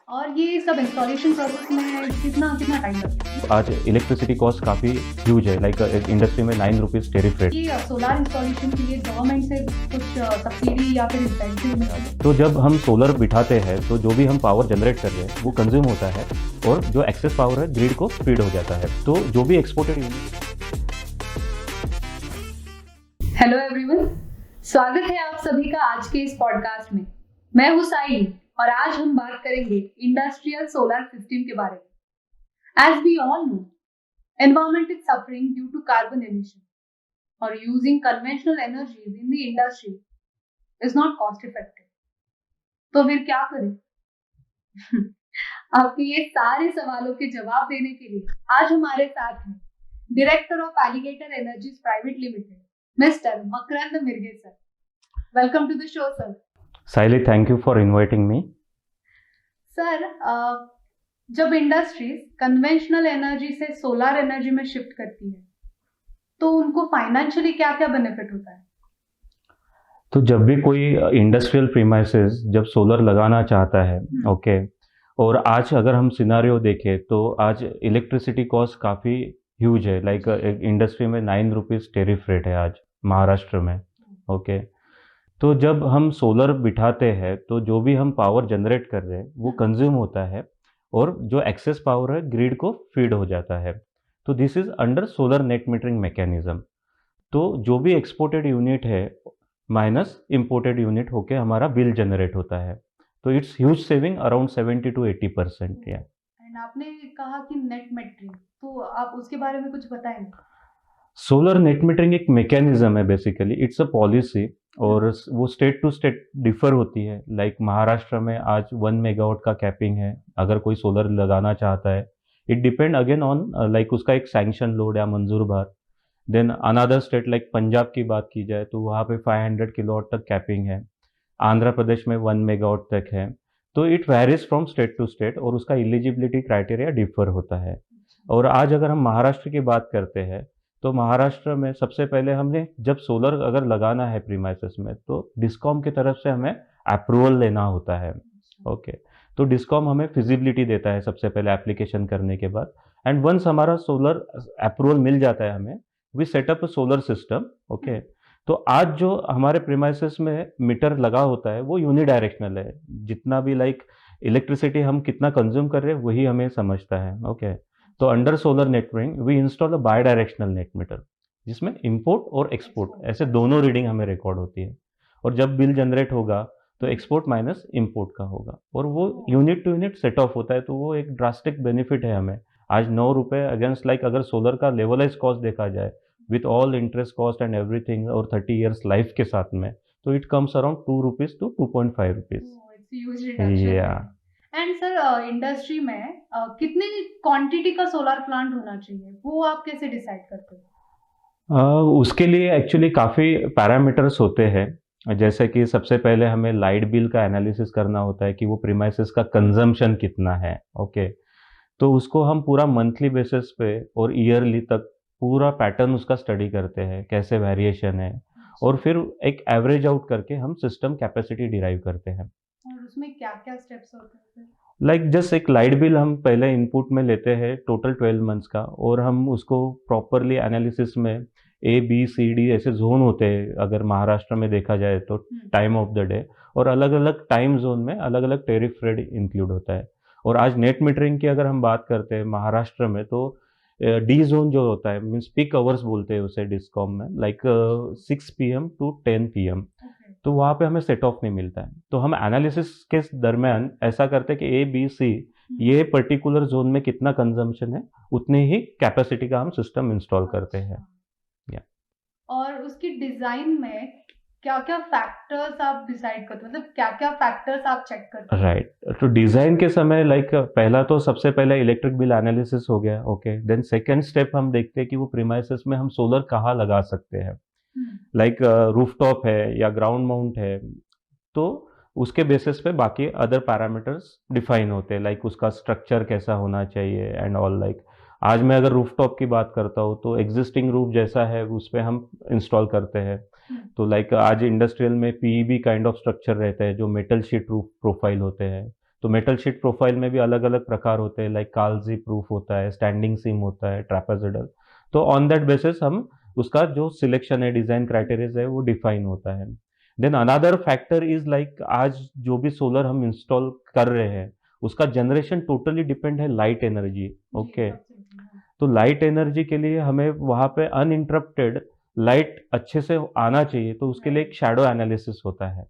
और ये सब इंस्टॉलेशन प्रोसेस में कितना कितना टाइम लगता है? आज इलेक्ट्रिसिटी कॉस्ट काफ़ी ह्यूज है, लाइक इंडस्ट्री में 9 रुपीज़ टेरिफ रेट। ये सोलार इंस्टॉलेशन के लिए गवर्नमेंट से कुछ सब्सिडी या फिर इंसेंटिव मिलता है? तो जब हम सोलर बिठाते हैं तो जो भी हम पावर जनरेट कर रहे हैं वो कंज्यूम होता है और जो एक्सेस पावर है ग्रिड को फीड हो जाता है। तो जो भी एक्सपोर्टेड यूनिट। हेलो एवरीवन, स्वागत है आप सभी का आज के इस पॉडकास्ट में। मैं हूं साइली और आज हम बात करेंगे इंडस्ट्रियल सोलर सिस्टम के बारे में। As we all know, environment is suffering due to carbon emission और using conventional energies in the industry is not cost effective. तो फिर क्या करें? आपके ये सारे सवालों के जवाब देने के लिए आज हमारे साथ हैं director of Alligator Energies private limited Mister Makarand Mirge sir. Welcome to the show sir. Saili, thank you for inviting me. Sir, जब इंडस्ट्रीज कन्वेंशनल एनर्जी से सोलर एनर्जी में शिफ्ट करती है तो उनको फाइनेंशियली क्या क्या बेनिफिट होता है? तो जब भी कोई इंडस्ट्रियल प्रीमाइसेस जब सोलर लगाना चाहता है, ओके, और आज अगर हम सिनारियो देखें तो आज इलेक्ट्रिसिटी कॉस्ट काफ़ी ह्यूज है, लाइक इंडस्ट्री में 9 रुपीज़ टेरिफ रेट है आज महाराष्ट्र में, ओके। तो जब हम सोलर बिठाते हैं तो जो भी हम पावर जनरेट कर रहे हैं वो कंज्यूम होता है और जो एक्सेस पावर है ग्रिड को फीड हो जाता है। तो this is under solar net metering mechanism. तो जो भी एक्सपोर्टेड यूनिट है माइनस इंपोर्टेड यूनिट होके हमारा बिल जनरेट होता है। तो it's huge saving around 70 to 80%। या एंड आपने कहा कि नेट मीटरिंग, तो आप उसके बारे में कुछ बताएं। सोलर नेट मीटरिंग एक मैकेनिज्म है, बेसिकली इट्स अ पॉलिसी और वो स्टेट टू स्टेट डिफर होती है। लाइक महाराष्ट्र में आज 1 मेगावाट का कैपिंग है अगर कोई सोलर लगाना चाहता है। It depend again on like उसका एक सैंक्शन लोड या मंजूर भार। Then another state like Punjab की बात की जाए तो वहाँ पे 500 किलोवाट तक कैपिंग है। आंध्र प्रदेश में 1 मेगावाट तक है। तो it varies from state to state और उसका एलिजिबिलिटी क्राइटेरिया डिफर होता है। और आज अगर हम महाराष्ट्र की बात करते हैं तो महाराष्ट्र में सबसे पहले हमने जब सोलर अगर लगाना है प्रीमाइसेस में तो डिस्कॉम की तरफ से हमें अप्रूवल लेना होता है, ओके। तो डिस्कॉम हमें फिजिबिलिटी देता है सबसे पहले एप्लीकेशन करने के बाद। एंड वंस हमारा सोलर अप्रूवल मिल जाता है हमें, we set up solar system, okay. तो आज जो हमारे प्रीमाइसेस में मीटर लगा होता है वो यूनिडायरेक्शनल है। जितना भी लाइक इलेक्ट्रिसिटी हम कितना कंज्यूम कर रहे हैं वही हमें समझता है, ओके। तो under solar networking we install a bidirectional net meter जिसमें इंपोर्ट और एक्सपोर्ट ऐसे दोनों रीडिंग हमें रिकॉर्ड होती है। और जब बिल जनरेट होगा तो एक्सपोर्ट माइनस इंपोर्ट का होगा और वो unit to unit set off होता है। तो वो एक ड्रास्टिक बेनिफिट है हमें। आज 9 रुपये अगेंस्ट लाइक अगर सोलर का लेवलाइज कॉस्ट देखा जाए with all interest cost and everything और 30 ईयर्स लाइफ के साथ में, तो it comes around 2 rupees to 2.5 rupees. या एंड सर, इंडस्ट्री में कितनी क्वांटिटी का सोलर प्लांट होना चाहिए वो आप कैसे डिसाइड करते हो? उसके लिए एक्चुअली काफ़ी पैरामीटर्स होते हैं। जैसे कि सबसे पहले हमें लाइट बिल का एनालिसिस करना होता है कि वो प्रीमाइसेस का कंजम्पशन कितना है, ओके। तो उसको हम पूरा मंथली बेसिस पे और ईयरली तक पूरा पैटर्न उसका स्टडी करते हैं, कैसे वेरिएशन है, और फिर एक एवरेज आउट करके हम सिस्टम कैपेसिटी डिराइव करते हैं। और उसमें क्या क्या स्टेप्स होते हैं? लाइक जस्ट एक लाइट बिल हम पहले इनपुट में लेते हैं टोटल 12 मंथ्स का, और हम उसको प्रॉपरली एनालिसिस में ABCD ऐसे जोन होते हैं अगर महाराष्ट्र में देखा जाए तो टाइम ऑफ द डे, और अलग अलग टाइम जोन में अलग अलग टेरिफ रेट इंक्लूड होता है। और आज नेट मीटरिंग की अगर हम बात करते हैं महाराष्ट्र में तो डी जोन जो होता है मीन्स पीक आवर्स बोलते हैं उसे डिस्कॉम में, लाइक 6 PM to 10 PM। तो वहाँ पे हमें सेट ऑफ नहीं मिलता है। तो हम एनालिसिस के दरमियान ऐसा करते हैं कि ABC ये पर्टिकुलर जोन में कितना कंजम्पशन है उतनी ही कैपेसिटी का हम सिस्टम इंस्टॉल करते हैं। और उसकी डिजाइन में क्या क्या फैक्टर्स आप डिसाइड करते हो, मतलब क्या क्या फैक्टर्स आप चेक करते हो? राइट। तो डिजाइन के समय लाइक पहला तो सबसे पहले इलेक्ट्रिक बिल एनालिसिस हो गया, ओके। देन सेकेंड स्टेप हम देखते हैं कि वो प्रीमाइसेस में हम सोलर कहाँ लगा सकते हैं। लाइक रूफटॉप है या ग्राउंड माउंट है, तो उसके बेसिस पे बाकी अदर पैरामीटर्स डिफाइन होते हैं, लाइक उसका स्ट्रक्चर कैसा होना चाहिए एंड ऑल। लाइक आज मैं अगर रूफटॉप की बात करता हूँ तो एग्जिस्टिंग रूफ जैसा है उस पर हम इंस्टॉल करते हैं, तो लाइक आज इंडस्ट्रियल में पीईबी काइंड ऑफ स्ट्रक्चर रहता है जो मेटल शीट रूफ प्रोफाइल होते हैं। तो मेटल शीट प्रोफाइल में भी अलग अलग प्रकार होते हैं, लाइक कालजी प्रूफ होता है, स्टैंडिंग सीम होता है, ट्रापेजोइडल। तो ऑन दैट बेसिस हम उसका जो सिलेक्शन है, डिजाइन क्राइटेरियाज है, वो डिफाइन होता है। Then another factor is like आज जो भी सोलर हम इंस्टॉल कर रहे हैं उसका जनरेशन टोटली डिपेंड है लाइट एनर्जी। ओके, तो लाइट एनर्जी के लिए हमें वहाँ पे अनइंटरप्टेड लाइट अच्छे से आना चाहिए, तो उसके लिए एक शैडो एनालिसिस होता है।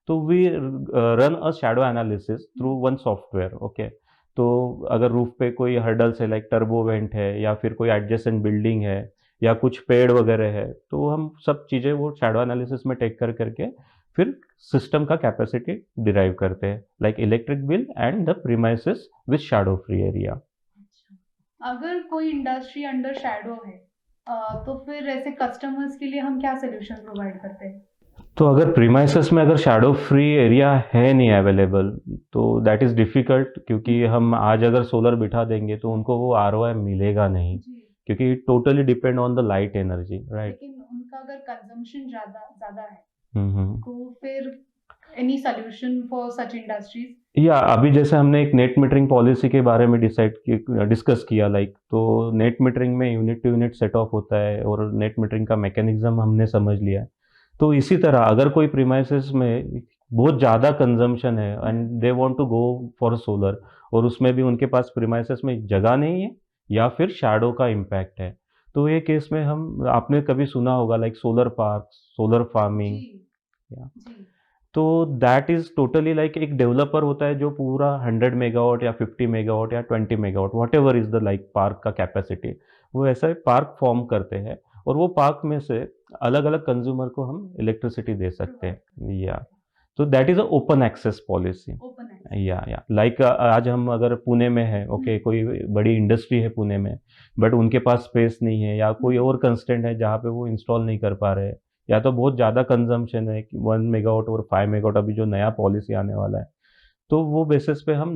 तो we run a shadow analysis through one software. Okay, तो अगर रूफ पे कोई हर्डल्स है, लाइक टर्बो वेंट है या फिर कोई एडजेसेंट बिल्डिंग है या कुछ पेड़ वगैरह है, तो हम सब चीज़ें वो शैडो एनालिसिस में टेक करके फिर सिस्टम का कैपेसिटी डिराइव करते हैं, like electric bill and the premises with shadow free area. अगर कोई इंडस्ट्री अंडर शैडो है तो फिर ऐसे कस्टमर्स के लिए हम क्या सोल्यूशन प्रोवाइड करते हैं? तो अगर प्रीमाइसेस में अगर शैडो फ्री एरिया है नहीं अवेलेबल, तो दैट इज़ डिफ़िकल्ट, क्योंकि हम आज अगर सोलर बिठा देंगे तो उनको वो आरओआई मिलेगा नहीं, क्योंकि totally depend on the light energy, right. लेकिन उनका अगर कंजम्पशन ज़्यादा ज़्यादा है तो फिर any solution for such industries? या अभी जैसे हमने एक नेट मीटरिंग पॉलिसी के बारे में डिस्कस किया, लाइक तो नेट मीटरिंग में unit to unit set off होता है और नेट मीटरिंग का मैकेनिज्म हमने समझ लिया है। तो इसी तरह अगर कोई प्रीमाइसेस में बहुत ज़्यादा कंजम्पशन है and they want to go for solar, और उसमें भी उनके पास प्रीमाइसेस में जगह नहीं है या फिर शैडो का इम्पैक्ट है, तो ये केस में हम, आपने कभी सुना होगा like solar park, solar farming, या तो दैट इज टोटली लाइक एक डेवलपर होता है जो पूरा 100 मेगावाट या 50 मेगावाट या 20 megawatt what ever is the like park का कैपेसिटी, वो ऐसा पार्क फॉर्म करते हैं और वो पार्क में से अलग अलग कंज्यूमर को हम इलेक्ट्रिसिटी दे सकते हैं। या तो that is a open access policy. या लाइक आज हम अगर पुणे में है, ओके, कोई बड़ी इंडस्ट्री है पुणे में, बट उनके पास स्पेस नहीं है या कोई और कंस्टेंट है जहाँ पे वो इंस्टॉल नहीं कर पा रहे, या तो बहुत ज़्यादा कंजम्पशन है कि 1 मेगावाट और 5 मेगावाट अभी जो नया पॉलिसी आने वाला है, तो वो बेसिस पे हम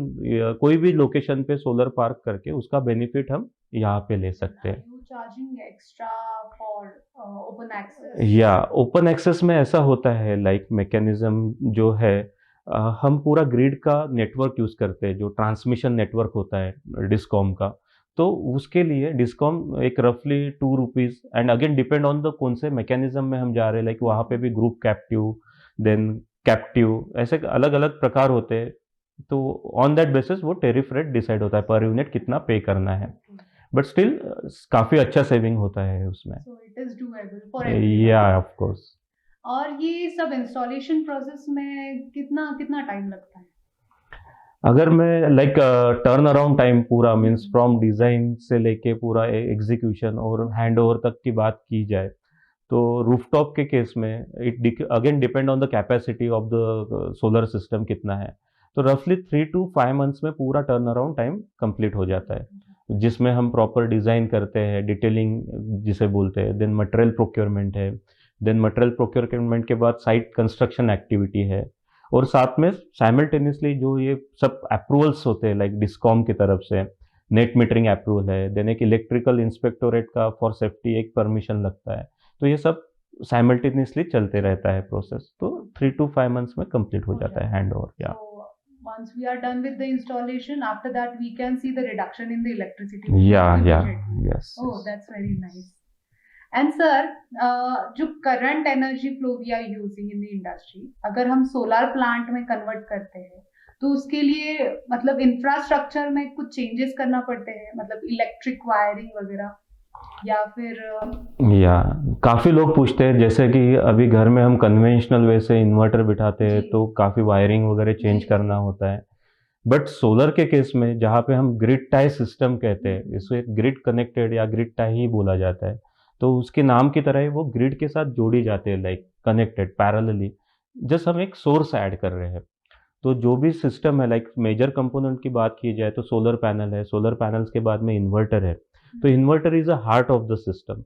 कोई भी लोकेशन पे सोलर पार्क करके उसका बेनिफिट हम यहाँ पे ले सकते हैं। Charging extra for open access? या ओपन एक्सेस में ऐसा होता है लाइक मैकेनिज्म जो है, हम पूरा ग्रिड का नेटवर्क यूज़ करते हैं, जो ट्रांसमिशन नेटवर्क होता है डिस्कॉम का, तो उसके लिए डिस्कॉम एक रफली ₹2 and again depend on the कौन से मैकेनिज्म में हम जा रहे हैं, लाइक वहाँ पे भी ग्रुप कैप्टिव, देन कैप्टिव, ऐसे अलग अलग प्रकार होते हैं। तो ऑन दैट बेसिस वो टेरिफ रेट डिसाइड होता है पर यूनिट कितना पे करना है, बट स्टिल काफ़ी अच्छा सेविंग होता है उसमें। So it is doable for everyone. या ऑफ कोर्स। और ये सब इंस्टॉलेशन प्रोसेस में कितना कितना टाइम लगता है? अगर मैं लाइक टर्न अराउंड टाइम पूरा मीन्स फ्रॉम डिज़ाइन से लेके पूरा एग्जीक्यूशन और हैंड ओवर तक की बात की जाए, तो रूफटॉप के केस में it again depend on the capacity of the solar system कितना है, तो रफली 3 to 5 मंथ्स में पूरा टर्न अराउंड टाइम कंप्लीट हो जाता है, जिसमें हम प्रॉपर डिज़ाइन करते हैं, डिटेलिंग जिसे बोलते हैं, देन मटेरियल प्रोक्योरमेंट है, देन मटेरियल प्रोक्योरमेंट के बाद साइट कंस्ट्रक्शन एक्टिविटी है, और साथ में साइमल्टेनियसली जो ये सब अप्रूवल्स होते हैं लाइक डिस्कॉम की तरफ से नेट मीटरिंग अप्रूवल है, देन एक इलेक्ट्रिकल इंस्पेक्टोरेट का फॉर सेफ्टी एक परमिशन लगता है, तो ये सब साइमल्टेनियसली चलते रहता है प्रोसेस, तो 3 to 5 मंथ्स में कंप्लीट हो जाता है हैंड ओवर। या once we are done with the installation, after that we can see the reduction in the electricity. Yes. Oh, that's very nice. And sir, जो current energy flow we are using in the industry, अगर हम solar plant में convert करते हैं, तो उसके लिए मतलब इंफ्रास्ट्रक्चर में कुछ चेंजेस करना पड़ते हैं, मतलब इलेक्ट्रिक वायरिंग वगैरह, या फिर या काफ़ी लोग पूछते हैं, जैसे कि अभी घर में हम कन्वेंशनल वे से इन्वर्टर बिठाते हैं तो काफ़ी वायरिंग वगैरह चेंज करना होता है, बट सोलर के केस में जहाँ पे हम ग्रिड टाई सिस्टम कहते हैं, इसे ग्रिड कनेक्टेड या ग्रिड टाई ही बोला जाता है, तो उसके नाम की तरह ही वो ग्रिड के साथ जोड़ी जाते हैं, लाइक कनेक्टेड पैरेलली, जस्ट हम एक सोर्स ऐड कर रहे हैं। तो जो भी सिस्टम है, लाइक मेजर कंपोनेंट की बात की जाए तो सोलर पैनल है, सोलर पैनल्स के बाद में इन्वर्टर है, तो inverter is a heart of the system,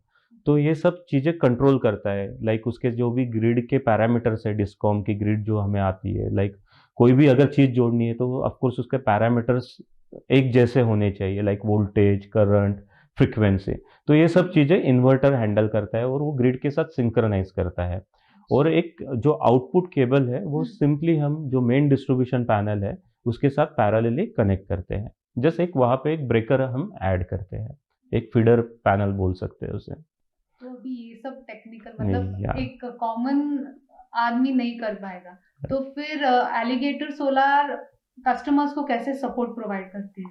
तो ये सब चीज़ें कंट्रोल करता है, लाइक उसके जो भी ग्रिड के पैरामीटर्स है, डिस्कॉम की ग्रिड जो हमें आती है, लाइक कोई भी अगर चीज़ जोड़नी है तो ऑफकोर्स उसके पैरामीटर्स एक जैसे होने चाहिए, लाइक वोल्टेज, करंट, फ्रिक्वेंसी, तो ये सब चीज़ें इन्वर्टर हैंडल करता है और वो ग्रिड के साथ सिंक्रोनाइज करता है। और एक जो आउटपुट केबल है वो हम्म। सिंपली हम जो मेन डिस्ट्रीब्यूशन पैनल है उसके साथ पैरेलली कनेक्ट करते हैं। जस्ट एक वहाँ पे एक ब्रेकर हम ऐड करते हैं, एक फीडर पैनल बोल सकते हैं उसे। तो अभी ये सब टेक्निकल मतलब या एक कॉमन आदमी नहीं कर पाएगा, तो फिर एलिगेटर सोलार कस्टमर्स को कैसे सपोर्ट प्रोवाइड करती है?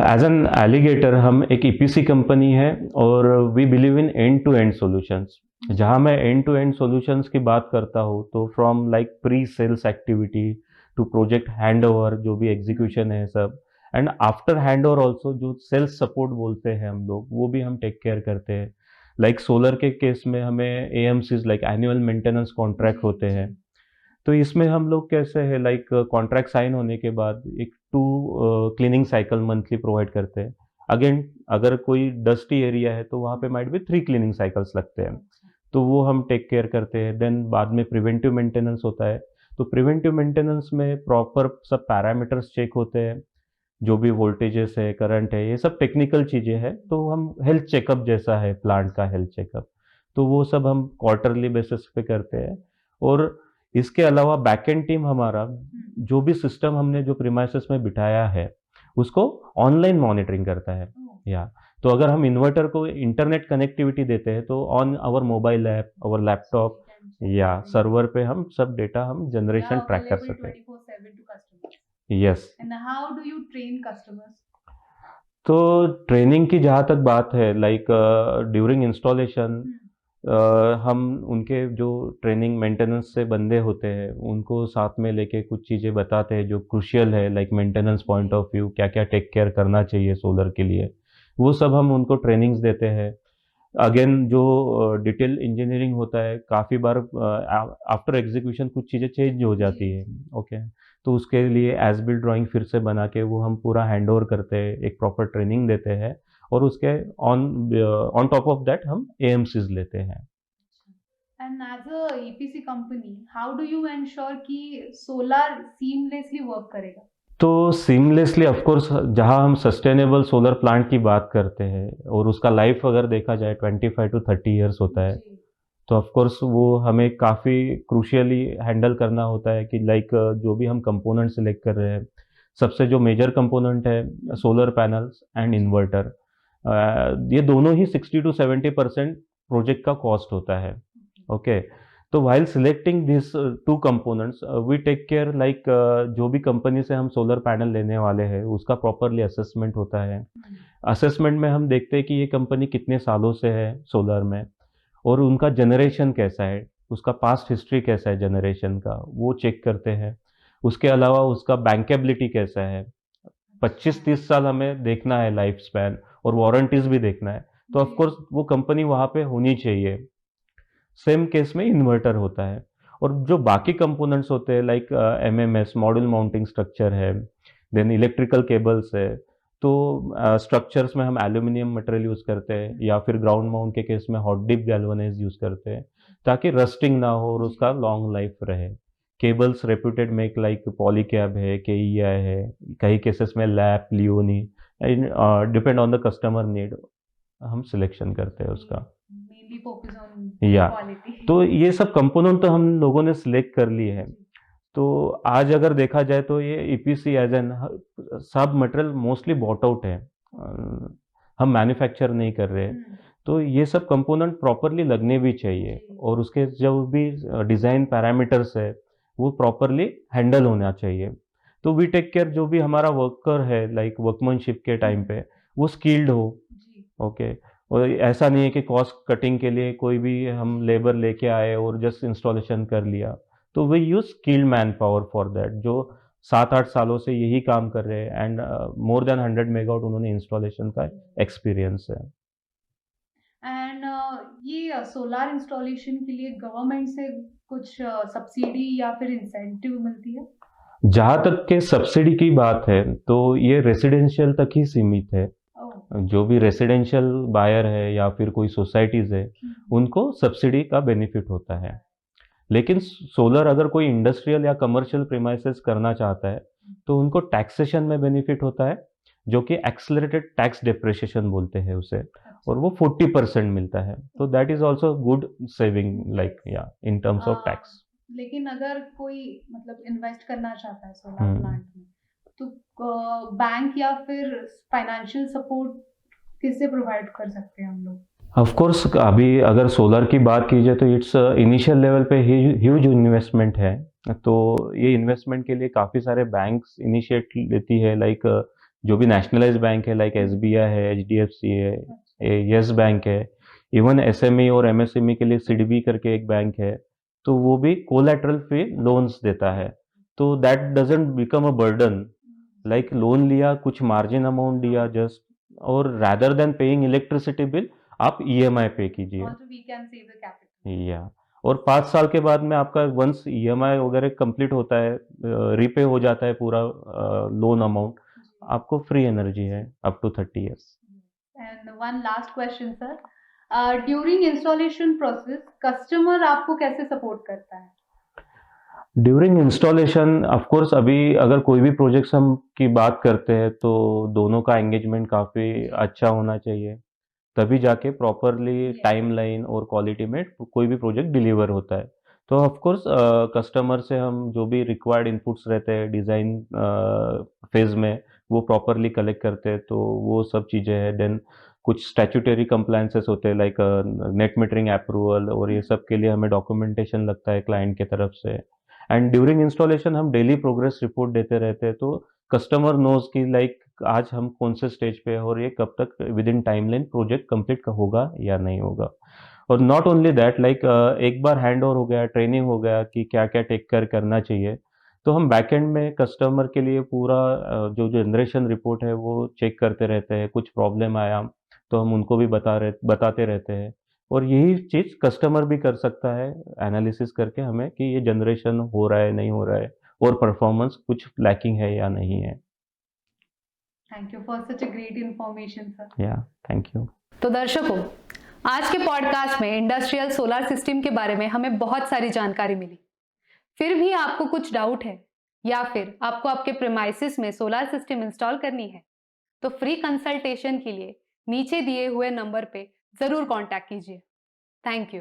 एज एन एलिगेटर हम एक ईपीसी कंपनी है और we believe in end to end solutions. जहाँ मैं एंड टू एंड सॉल्यूशंस की बात करता हूँ तो from like pre sales activity to project hand over, जो भी एग्जीक्यूशन है सब, and after hand over also जो सेल्स सपोर्ट बोलते हैं हम लोग, वो भी हम टेक केयर करते हैं। लाइक सोलर के केस में हमें AMCs like annual maintenance contract होते हैं। तो इसमें हम लोग कैसे है लाइक कॉन्ट्रैक्ट साइन होने के बाद एक 2 क्लीनिंग साइकिल मंथली प्रोवाइड करते हैं। अगेन अगर कोई डस्टी एरिया है तो वहाँ पे माइट भी 3 क्लीनिंग साइकिल्स लगते हैं, तो वो हम टेक केयर करते हैं। देन बाद में प्रिवेंटिव मेंटेनेंस होता है, तो प्रिवेंटिव मेंटेनेंस में प्रॉपर सब पैरामीटर्स चेक होते हैं, जो भी वोल्टेजेस है, करंट है, ये सब टेक्निकल चीज़ें हैं। तो हम हेल्थ चेकअप जैसा है प्लांट का हेल्थ चेकअप, तो वो सब हम क्वार्टरली बेसिस पे करते हैं। और इसके अलावा बैकएंड टीम हमारा जो भी सिस्टम हमने जो प्रीमाइसेस में बिठाया है उसको ऑनलाइन मॉनिटरिंग करता है। या तो अगर हम इन्वर्टर को इंटरनेट कनेक्टिविटी देते हैं तो on our mobile app, our laptop या सर्वर पे हम सब डेटा हम जनरेशन ट्रैक कर सकते हैं। 24/7 to customers. Yes. And how do you train customers? तो ट्रेनिंग की जहाँ तक बात है लाइक ड्यूरिंग इंस्टॉलेशन हम उनके जो ट्रेनिंग मेंटेनेंस से बंदे होते हैं उनको साथ में लेके कुछ चीज़ें बताते हैं जो क्रूशियल है, like maintenance point of view, क्या क्या टेक केयर करना चाहिए सोलर के लिए, वो सब हम उनको ट्रेनिंग्स देते हैं। अगेन जो डिटेल इंजीनियरिंग होता है, काफ़ी बार आफ्टर एग्जीक्यूशन कुछ चीज़ें चेंज हो जाती है। ओके, तो उसके लिए एज बिल्ड ड्राइंग फिर से बना के वो हम पूरा हैंड ओवर करते हैं, एक प्रॉपर ट्रेनिंग देते हैं, और उसके ऑन टॉप ऑफ दैट हम एएमसीज लेते हैं। And as a EPC company, how do you ensure कि solar seamlessly work करेगा? तो सीमलेसली ऑफकोर्स जहाँ हम सस्टेनेबल सोलर प्लांट की बात करते हैं और उसका लाइफ अगर देखा जाए 25 to 30 ईयर्स होता है, तो ऑफकोर्स वो हमें काफ़ी क्रूशियली हैंडल करना होता है कि लाइक जो भी हम कंपोनेंट सेलेक्ट कर रहे हैं, सबसे जो मेजर कंपोनेंट है सोलर पैनल्स एंड इन्वर्टर, ये दोनों ही 60 to 70% प्रोजेक्ट का कॉस्ट होता है। ओके, तो while selecting this 2 components we take care like जो भी कंपनी से हम सोलर पैनल लेने वाले हैं उसका प्रॉपरली असेसमेंट होता है। असेसमेंट में हम देखते हैं कि ये कंपनी कितने सालों से है सोलर में और उनका जनरेशन कैसा है, उसका पास्ट हिस्ट्री कैसा है जनरेशन का, वो चेक करते हैं। उसके अलावा उसका बैंकेबिलिटी कैसा है, 25-30 साल हमें देखना है लाइफ स्पैन, और वारंटीज भी देखना है, तो ऑफकोर्स वो कंपनी वहाँ पे होनी चाहिए। सेम केस में इन्वर्टर होता है, और जो बाकी कंपोनेंट्स होते हैं like MMS module mounting structure है, देन इलेक्ट्रिकल केबल्स है, तो स्ट्रक्चर्स में हम एल्यूमिनियम मटेरियल यूज़ करते हैं, या फिर ग्राउंड माउंट के केस में हॉट डिप गैल्वनाइज यूज़ करते हैं ताकि रस्टिंग ना हो और उसका लॉन्ग लाइफ रहे। Cables reputed make like Polycab है, केईआई है, कई केसेस में lap, Leone, depend on the customer need हम सिलेक्शन करते हैं उसका। Mainly focus on या quality. तो ये सब कंपोनेंट तो हम लोगों ने सिलेक्ट कर लिए हैं। तो आज अगर देखा जाए तो ये ईपीसी एज एन सब मटेरियल मोस्टली बॉट आउट है, हम मैन्युफैक्चर नहीं कर रहे हैं, तो ये सब कंपोनेंट प्रॉपरली लगने भी चाहिए, और उसके जो भी डिज़ाइन पैरामीटर्स है वो प्रॉपरली हैंडल होना चाहिए। तो वी टेक केयर जो भी हमारा वर्कर है लाइक वर्कमैनशिप के टाइम पे वो स्किल्ड हो। ओके, और ऐसा नहीं है कि कॉस्ट कटिंग के लिए कोई भी हम लेबर लेके आए और जस्ट इंस्टॉलेशन कर लिया, तो we use skilled manpower for that, जो 7-8 सालों से यही काम कर रहे हैं, एंड मोर देन 100 मेगावाट उन्होंने इंस्टॉलेशन का एक्सपीरियंस है। एंड ये सोलार इंस्टॉलेशन के लिए गवर्नमेंट से कुछ सब्सिडी या फिर इंसेंटिव मिलती है? जहाँ तक के सब्सिडी की बात है तो ये रेसिडेंशियल तक ही सीमित है। जो भी रेसिडेंशियल बायर है या फिर कोई सोसाइटीज़ है उनको सब्सिडी का बेनिफिट होता है, लेकिन सोलर अगर कोई इंडस्ट्रियल या कमर्शियल प्रीमाइसेस करना चाहता है तो उनको टैक्सेशन में बेनिफिट होता है, जो कि एक्सेलरेटेड टैक्स डिप्रिसिएशन बोलते हैं उसे, और वो 40% मिलता है, तो that is also good saving like या इन टर्म्स ऑफ टैक्स। लेकिन अगर कोई मतलब इन्वेस्ट करना चाहता है सोलर प्लांट में, तो बैंक या फिर फाइनेंशियल सपोर्ट किससे प्रोवाइड कर सकते हैं हम लोग? ऑफ कोर्स अभी अगर सोलर की बात की जाए तो इट्स इनिशियल लेवल पे ह्यूज इन्वेस्टमेंट है, तो ये इन्वेस्टमेंट के लिए काफ़ी सारे बैंक्स इनिशिएट लेती है, लाइक जो भी नेशनलाइज बैंक है लाइक एसबीआई है, एचडीएफसी है, यस बैंक है, इवन एसएमई और एमएसएमई के लिए सिडबी करके एक बैंक है, तो वो भी कोलैटरल फ्री लोन्स देता है, तो that doesn't become a burden, like loan लिया, कुछ मार्जिन अमाउंट दिया जस्ट, और rather than paying electricity bill आप ईएमआई पे कीजिए। Also we can save the capital. या और 5 साल के बाद में आपका वंस ईएमआई वगैरह कंप्लीट होता है, रीपे हो जाता है पूरा लोन अमाउंट, आपको फ्री एनर्जी है up to 30 years। And one last question, sir. During installation process, customer आपको कैसे सपोर्ट करता है? ड्यूरिंग इंस्टॉलेशन ऑफ कोर्स अभी अगर कोई भी प्रोजेक्ट्स हम की बात करते हैं तो दोनों का एंगेजमेंट काफ़ी अच्छा होना चाहिए, तभी जाके प्रॉपरली Yes. टाइमलाइन और क्वालिटी में कोई भी प्रोजेक्ट डिलीवर होता है। तो ऑफ कोर्स कस्टमर से हम जो भी रिक्वायर्ड इनपुट्स रहते हैं डिज़ाइन फेज़ में वो प्रॉपरली कलेक्ट करते हैं, तो वो सब चीज़ें हैं। देन कुछ स्टैट्यूटरी कंप्लायंसेस होते हैं लाइक नेट मीटरिंग अप्रूवल, और ये सब के लिए हमें डॉक्यूमेंटेशन लगता है क्लाइंट की तरफ से। एंड ड्यूरिंग इंस्टॉलेशन हम डेली प्रोग्रेस रिपोर्ट देते रहते हैं, तो कस्टमर नोज की लाइक आज हम कौन से स्टेज पे है और ये कब तक with in timeline project complete होगा या नहीं होगा। और नॉट ओनली दैट, लाइक एक बार हैंड ओवर हो गया, ट्रेनिंग हो गया कि क्या क्या टेक केयर करना चाहिए, तो हम बैकएंड में कस्टमर के लिए पूरा जो जनरेशन रिपोर्ट है वो चेक करते रहते हैं। कुछ प्रॉब्लम आया तो हम उनको भी बताते रहते हैं, और यही चीज़ कस्टमर भी कर सकता है एनालिसिस करके हमें कि ये जनरेशन हो रहा है नहीं हो रहा है, और परफॉर्मेंस कुछ लैकिंग है या नहीं है। Thank you for such a great information, sir. या थैंक यू। तो दर्शकों, आज के पॉडकास्ट में इंडस्ट्रियल सोलर सिस्टम के बारे में हमें बहुत सारी जानकारी मिली। फिर भी आपको कुछ डाउट है या फिर आपको आपके प्रेमाइसिस में सोलर सिस्टम इंस्टॉल करनी है, तो फ्री कंसल्टेशन के लिए नीचे दिए हुए नंबर पे जरूर कांटेक्ट कीजिए। Thank you.